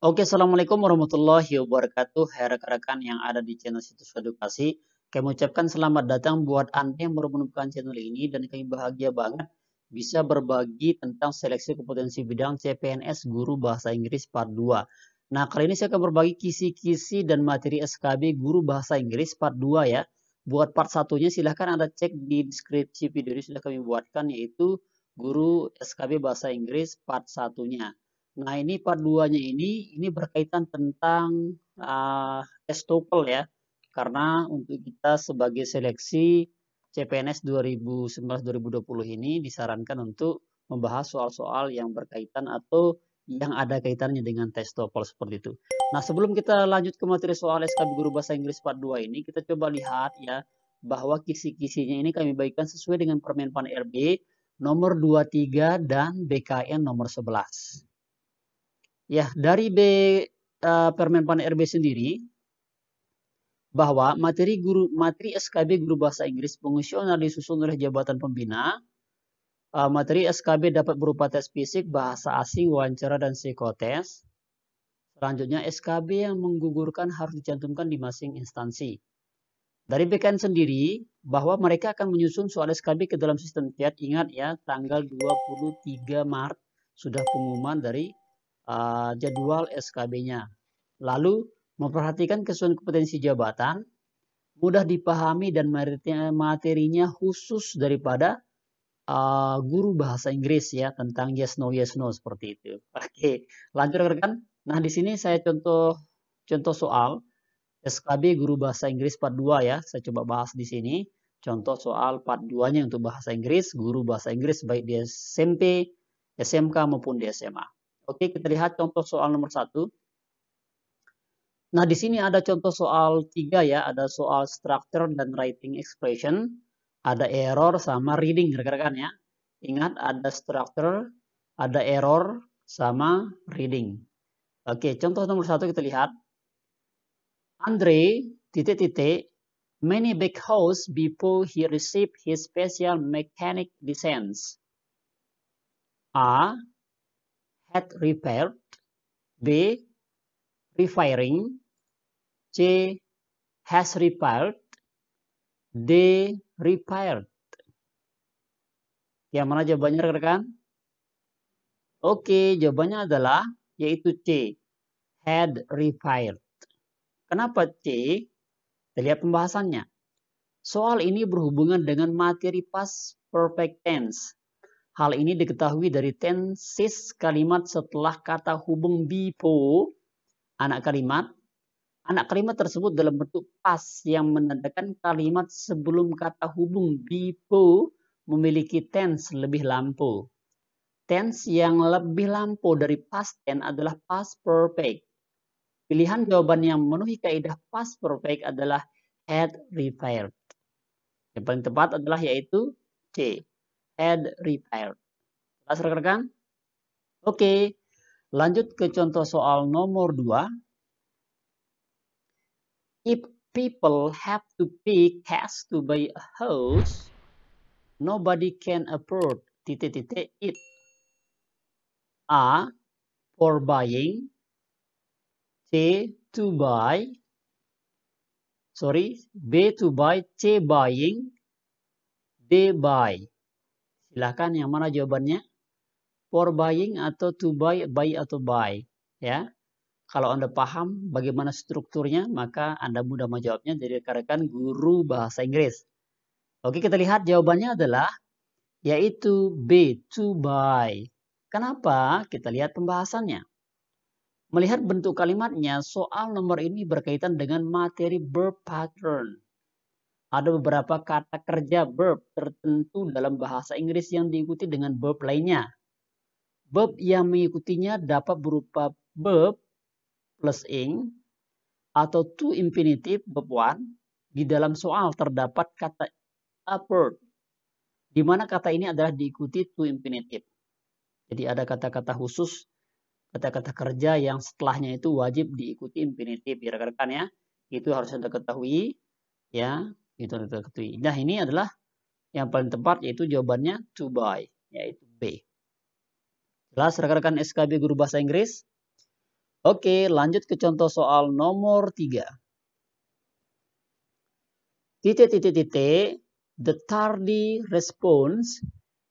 Oke, assalamualaikum warahmatullahi wabarakatuh. Hai rekan-rekan yang ada di channel Situs Edukasi. Kami ucapkan selamat datang buat Anda yang baru menemukan channel ini dan kami bahagia banget bisa berbagi tentang seleksi kompetensi bidang CPNS Guru Bahasa Inggris Part 2. Nah, kali ini saya akan berbagi kisi-kisi dan materi SKB Guru Bahasa Inggris Part 2 ya. Buat part satunya silahkan Anda cek di deskripsi video ini sudah kami buatkan, yaitu Guru SKB Bahasa Inggris Part satunya. Nah, ini part 2-nya ini berkaitan tentang tes TOEFL ya. Karena untuk kita sebagai seleksi CPNS 2019-2020 ini disarankan untuk membahas soal-soal yang berkaitan atau yang ada kaitannya dengan tes TOEFL seperti itu. Nah, sebelum kita lanjut ke materi soal SKB Guru Bahasa Inggris Part 2 ini, kita coba lihat ya bahwa kisi-kisinya ini kami bagikan sesuai dengan Permenpan RB nomor 23 dan BKN nomor 11. Ya, dari Permenpan RB sendiri bahwa materi SKB Guru Bahasa Inggris fungsional disusun oleh Jabatan Pembina. Materi SKB dapat berupa tes fisik, bahasa asing, wawancara, dan psikotes. Selanjutnya, SKB yang menggugurkan harus dicantumkan di masing instansi. Dari BKN sendiri, bahwa mereka akan menyusun soal SKB ke dalam sistem chat. Ingat ya, tanggal 23 Maret sudah pengumuman dari jadwal SKB-nya. Lalu, memperhatikan kesesuaian kompetensi jabatan, mudah dipahami dan materinya khusus daripada guru bahasa Inggris ya, tentang yes no seperti itu. Oke, lanjut rekan. Nah, di sini saya contoh soal SKB Guru Bahasa Inggris Part 2 ya. Saya coba bahas di sini. Contoh soal Part 2-nya untuk bahasa Inggris, guru bahasa Inggris baik di SMP, SMK maupun di SMA. Oke, kita lihat contoh soal nomor 1. Nah, di sini ada contoh soal 3 ya. Ada soal structure dan writing expression. Ada error sama reading rekan-rekan ya. Ingat ada structure, ada error sama reading. Oke, contoh nomor 1 kita lihat. Andre, many back house before he received his special mechanic license. A. Had repaired. B. Refiring. C. Has repaired. D. Repaired. Yang mana jawabannya rekan-rekan? Oke, jawabannya adalah yaitu C. Had repaired. Kenapa C? Kita lihat pembahasannya. Soal ini berhubungan dengan materi past perfect tense. Hal ini diketahui dari tenses kalimat setelah kata hubung before anak kalimat. Anak kalimat tersebut dalam bentuk past yang menandakan kalimat sebelum kata hubung before memiliki tense lebih lampau. Tense yang lebih lampau dari past tense adalah past perfect. Pilihan jawaban yang memenuhi kaidah past perfect adalah had repaired. Yang paling tepat adalah yaitu C. Had repaired. Jelas rekan-rekan? Oke, lanjut ke contoh soal nomor 2. If people have to pay cash to buy a house, nobody can afford it. A. For buying. C. To buy. B. To buy. C. Buying. D. Buy. Silahkan yang mana jawabannya? For buying atau to buy atau buy. Ya. Kalau Anda paham bagaimana strukturnya, maka Anda mudah menjawabnya dari rekan-rekan guru bahasa Inggris. Oke, kita lihat jawabannya adalah yaitu B. To buy. Kenapa? Kita lihat pembahasannya. Melihat bentuk kalimatnya, soal nomor ini berkaitan dengan materi verb pattern. Ada beberapa kata kerja verb tertentu dalam bahasa Inggris yang diikuti dengan verb lainnya. Verb yang mengikutinya dapat berupa verb plus ing atau to infinitive verb 1. Di dalam soal terdapat kata upward, di mana kata ini adalah diikuti to infinitive. Jadi ada kata-kata khusus, kata-kata kerja yang setelahnya itu wajib diikuti infinitive ya rekan-rekan ya. Itu harus Anda ketahui ya, itu Anda ketahui. Nah, ini adalah yang paling tepat yaitu jawabannya to buy, yaitu B. Jelas rekan-rekan SKB Guru Bahasa Inggris? Oke, lanjut ke contoh soal nomor 3. The tardy response,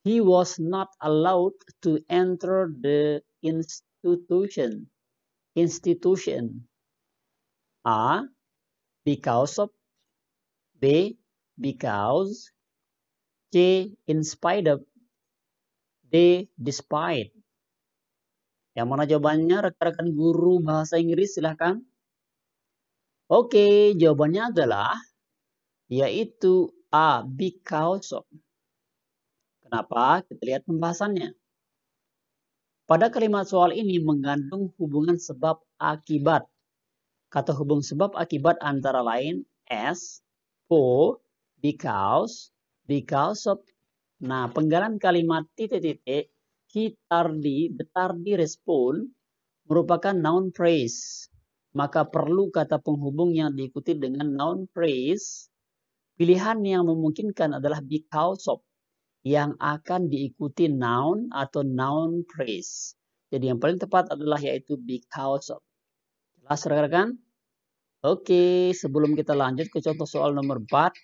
he was not allowed to enter the institution. A, because of. B, because. C, in spite of. D, despite. Yang mana jawabannya rekan-rekan guru bahasa Inggris silahkan. Oke, jawabannya adalah yaitu A, because of. Kenapa? Kita lihat pembahasannya. Pada kalimat soal ini mengandung hubungan sebab akibat. Kata hubung sebab akibat antara lain as, for, because of. Nah, penggalan kalimat he tardy, the tardy respond merupakan noun phrase. Maka perlu kata penghubung yang diikuti dengan noun phrase. Pilihan yang memungkinkan adalah because of, yang akan diikuti noun atau noun phrase. Jadi yang paling tepat adalah yaitu because of. Jelas rekan-rekan? Oke, sebelum kita lanjut ke contoh soal nomor 4,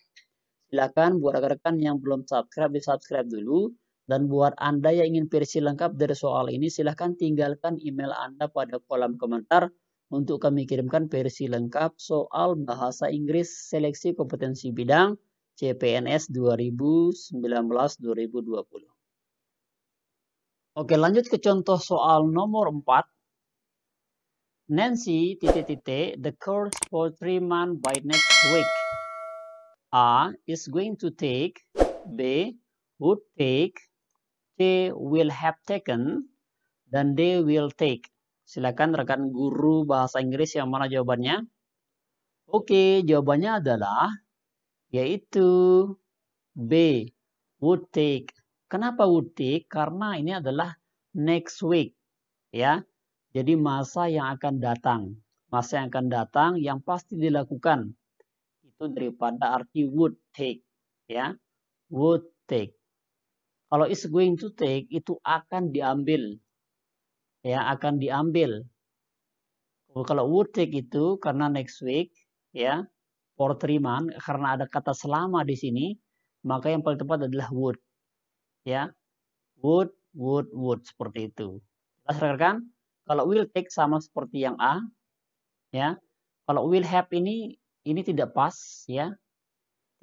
silakan buat rekan-rekan yang belum subscribe, di-subscribe dulu. Dan buat Anda yang ingin versi lengkap dari soal ini, silahkan tinggalkan email Anda pada kolom komentar untuk kami kirimkan versi lengkap soal bahasa Inggris seleksi kompetensi bidang CPNS 2019-2020. Oke, lanjut ke contoh soal nomor 4. Nancy, the course for 3 months by next week. A, is going to take. B, would take. C, will have taken. Dan D, will take. Silakan rekan guru bahasa Inggris yang mana jawabannya? Oke, jawabannya adalah yaitu B, would take. Kenapa would take? Karena ini adalah next week, ya. Jadi masa yang akan datang. Masa yang akan datang yang pasti dilakukan. Itu daripada arti would take, ya. Would take. Kalau is going to take itu akan diambil. Ya, akan diambil. Kalau would take itu karena next week, ya, for 3 months, karena ada kata selama di sini, maka yang paling tepat adalah would. Ya, would, seperti itu. Jelas rekan? Kalau will take sama seperti yang A, ya. Kalau will have ini tidak pas, ya.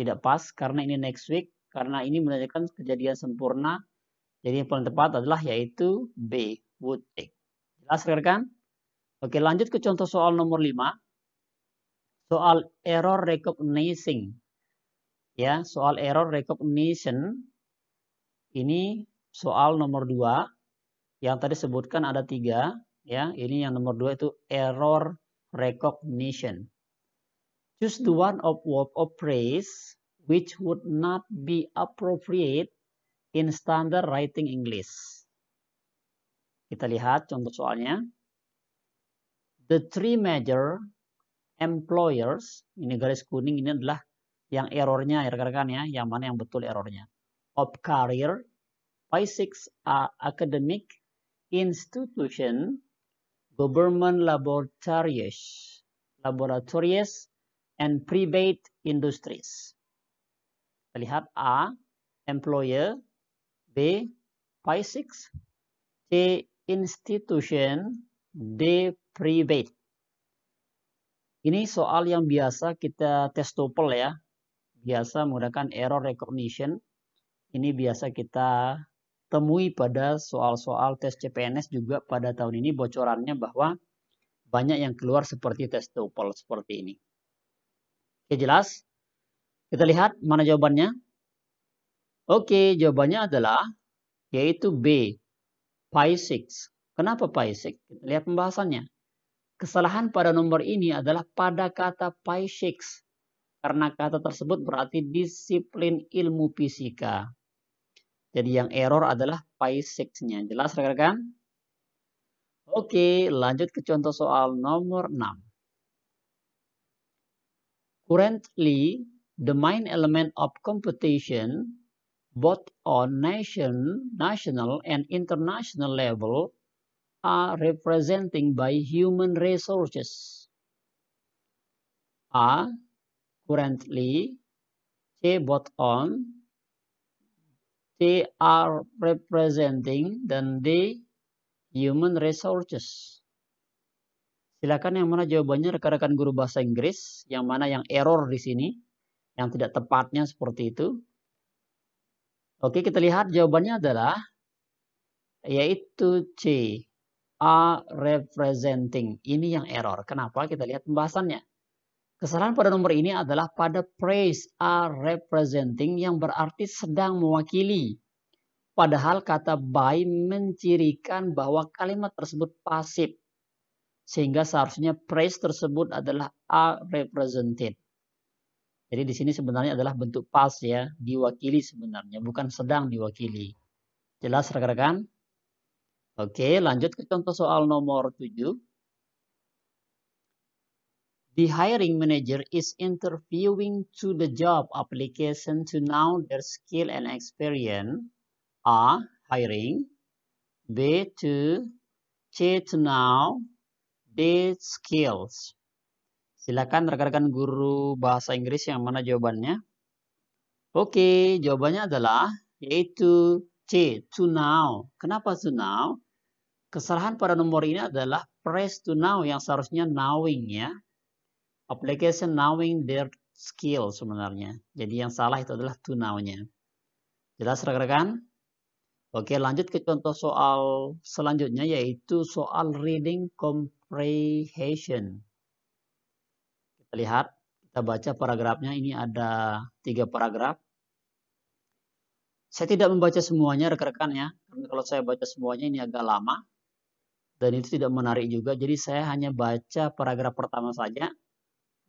Tidak pas karena ini next week, karena ini menandakan kejadian sempurna. Jadi yang paling tepat adalah yaitu B, would take. Jelas rekan? Oke, lanjut ke contoh soal nomor 5. Soal error recognition. Ya, soal error recognition. Ini soal nomor 2. Yang tadi sebutkan ada 3. Ya, ini yang nomor 2 itu error recognition. Choose the one of word of phrase which would not be appropriate in standard writing English. Kita lihat contoh soalnya. The 3 major employers, ini garis kuning ini adalah yang errornya ya rekan-rekan ya, yang mana yang betul errornya. Of career, by 6 academic institution, government laboratories, and private industries. Kita lihat A, employer, B, by 6, C, institution, D, private. Ini soal yang biasa kita tes TOEFL ya. Biasa menggunakan error recognition. Ini biasa kita temui pada soal-soal tes CPNS juga pada tahun ini bocorannya bahwa banyak yang keluar seperti tes TOEFL seperti ini. Oke, jelas? Kita lihat mana jawabannya. Oke, jawabannya adalah yaitu B, pi 6. Kenapa pi 6? Kita lihat pembahasannya. Kesalahan pada nomor ini adalah pada kata pi 6. Karena kata tersebut berarti disiplin ilmu fisika. Jadi yang error adalah pi 6-nya. Jelas rekan-rekan? Oke, lanjut ke contoh soal nomor 6. Currently, the main element of competition both on national and international level are representing by human resources. A, currently. C, both on. C, are representing. Dan D, human resources. Silakan yang mana jawabannya rekan-rekan guru bahasa Inggris. Yang mana yang error di sini. Yang tidak tepatnya seperti itu. Oke, kita lihat jawabannya adalah yaitu C, are representing. Ini yang error. Kenapa? Kita lihat pembahasannya. Kesalahan pada nomor ini adalah pada phrase are representing yang berarti sedang mewakili. Padahal kata by mencirikan bahwa kalimat tersebut pasif. Sehingga seharusnya phrase tersebut adalah are represented. Jadi di sini sebenarnya adalah bentuk past ya, diwakili sebenarnya, bukan sedang diwakili. Jelas rekan-rekan? Oke, lanjut ke contoh soal nomor 7. The hiring manager is interviewing to the job application to know their skill and experience. A, hiring. B, to. C, to know. D, skills. Silakan rekan-rekan guru bahasa Inggris yang mana jawabannya. Oke, jawabannya adalah yaitu C, to know. Kenapa to know? Kesalahan pada nomor ini adalah phrase to know yang seharusnya knowing ya. Application knowing their skill sebenarnya. Jadi yang salah itu adalah to know-nya. Jelas rekan-rekan? Oke, lanjut ke contoh soal selanjutnya yaitu soal reading comprehension. Kita lihat, kita baca paragrafnya. Ini ada 3 paragraf. Saya tidak membaca semuanya rekan-rekan ya. Karena kalau saya baca semuanya ini agak lama. Dan itu tidak menarik juga. Jadi saya hanya baca paragraf pertama saja.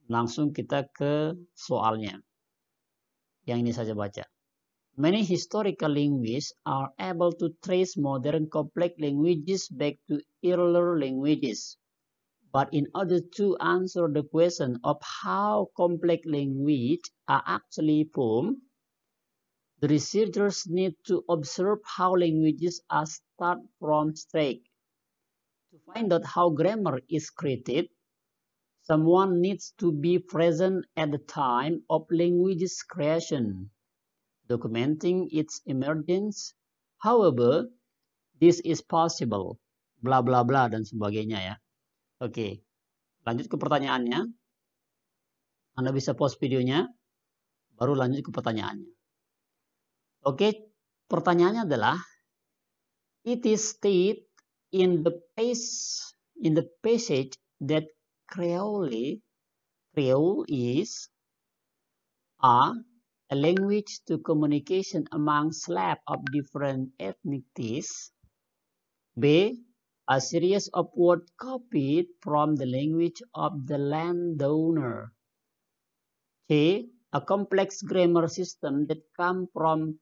Langsung kita ke soalnya. Yang ini saja baca. Many historical linguists are able to trace modern complex languages back to earlier languages. But in order to answer the question of how complex languages are actually formed, the researchers need to observe how languages are started from scratch. To find out how grammar is created, someone needs to be present at the time of language's creation, documenting its emergence. However, this is possible. Bla bla bla dan sebagainya ya. Oke, lanjut ke pertanyaannya. Anda bisa pause videonya, baru lanjut ke pertanyaannya. Oke, pertanyaannya adalah, it is stated in the passage that Creole is a language to communication among Slavs of different ethnicities. B, a series of words copied from the language of the landowner. C, a complex grammar system that comes from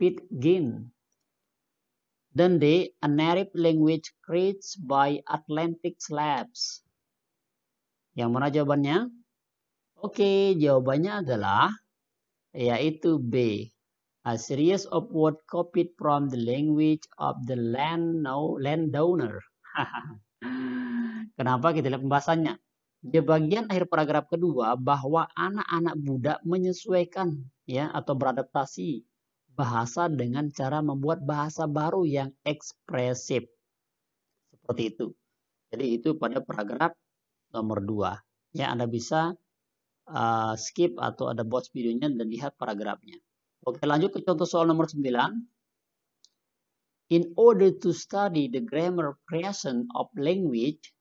Pidgin. Dan D, a native language created by Atlantic Slavs. Yang mana jawabannya? Oke, jawabannya adalah yaitu B, a series of words copied from the language of the landowner. Kenapa? Kita lihat pembahasannya. Di bagian akhir paragraf kedua bahwa anak-anak budak menyesuaikan ya atau beradaptasi bahasa dengan cara membuat bahasa baru yang ekspresif. Seperti itu. Jadi itu pada paragraf nomor 2. Ya, Anda bisa skip atau ada pause videonya dan lihat paragrafnya. Oke, lanjut ke contoh soal nomor 9. In order to study the grammar creation of language,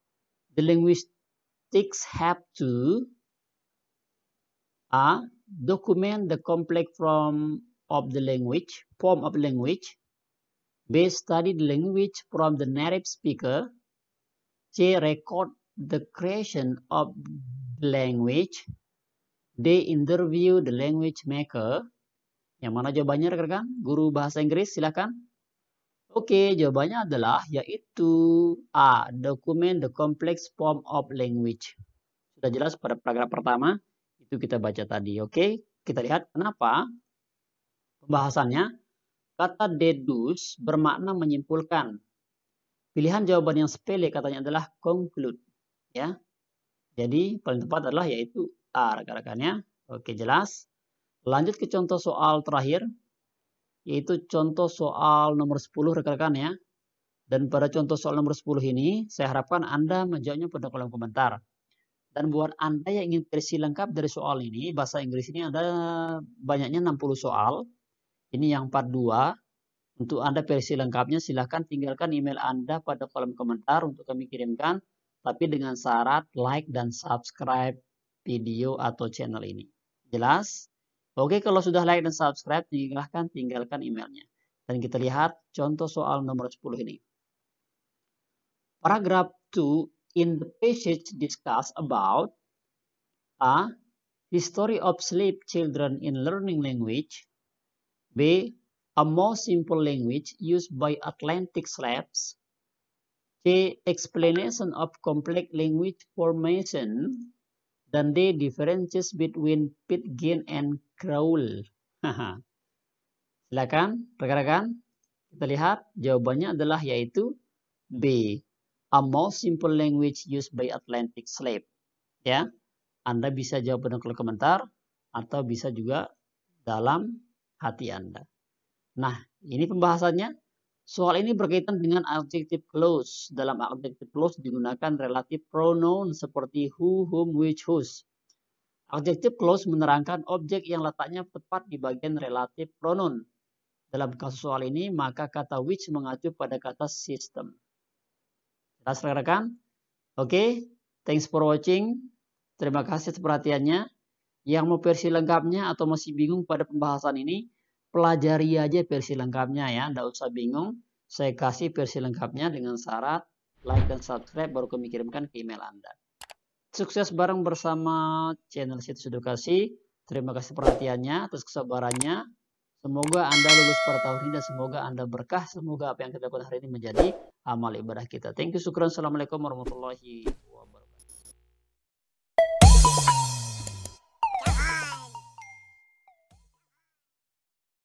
the linguistics have to A, document the complex form of language. B, study the language from the native speaker. C, record the creation of the language. D, interview the language maker. Yang mana jawabannya rekan-rekan? Guru bahasa Inggris silakan. Oke, jawabannya adalah yaitu A, document the complex form of language. Sudah jelas pada paragraf pertama, itu kita baca tadi. Oke, kita lihat kenapa pembahasannya. Kata deduce bermakna menyimpulkan. Pilihan jawaban yang sepele katanya adalah conclude. Ya. Jadi paling tepat adalah yaitu A rekan-rekannya. Oke, jelas. Lanjut ke contoh soal terakhir. Yaitu contoh soal nomor 10 rekan-rekan ya. Dan pada contoh soal nomor 10 ini, saya harapkan Anda menjawabnya pada kolom komentar. Dan buat Anda yang ingin versi lengkap dari soal ini, bahasa Inggris ini ada banyaknya 60 soal. Ini yang part 2. Untuk Anda versi lengkapnya silahkan tinggalkan email Anda pada kolom komentar untuk kami kirimkan. Tapi dengan syarat like dan subscribe video atau channel ini. Jelas? Oke, kalau sudah like dan subscribe, silahkan tinggalkan emailnya. Dan kita lihat contoh soal nomor 10 ini. Paragraph 2 in the passage discuss about A. History of slave children in learning language. B. A more simple language used by Atlantic slaves. C. Explanation of complex language formation. Dan D. Differences between pidgin and growl. Silakan rekan-rekan. Kita lihat jawabannya adalah yaitu B. A more simple language used by Atlantic slave. Ya, Anda bisa jawab pada kolom komentar atau bisa juga dalam hati Anda. Nah, ini pembahasannya. Soal ini berkaitan dengan adjective clause. Dalam adjective clause digunakan relative pronoun seperti who, whom, which, whose. Adjective clause menerangkan objek yang letaknya tepat di bagian relative pronoun. Dalam kasus soal ini, maka kata which mengacu pada kata system. Jelas rekan-rekan? Oke, thanks for watching. Terima kasih atas perhatiannya. Yang mau versi lengkapnya atau masih bingung pada pembahasan ini, pelajari aja versi lengkapnya ya, nggak usah bingung. Saya kasih versi lengkapnya dengan syarat like dan subscribe baru kami kirimkan ke email Anda. Sukses bareng bersama channel Situs Edukasi. Terima kasih perhatiannya, atas kesabarannya. Semoga Anda lulus pada tahun ini dan semoga Anda berkah. Semoga apa yang kita lakukan hari ini menjadi amal ibadah kita. Thank you, syukran. Assalamualaikum warahmatullahi wabarakatuh.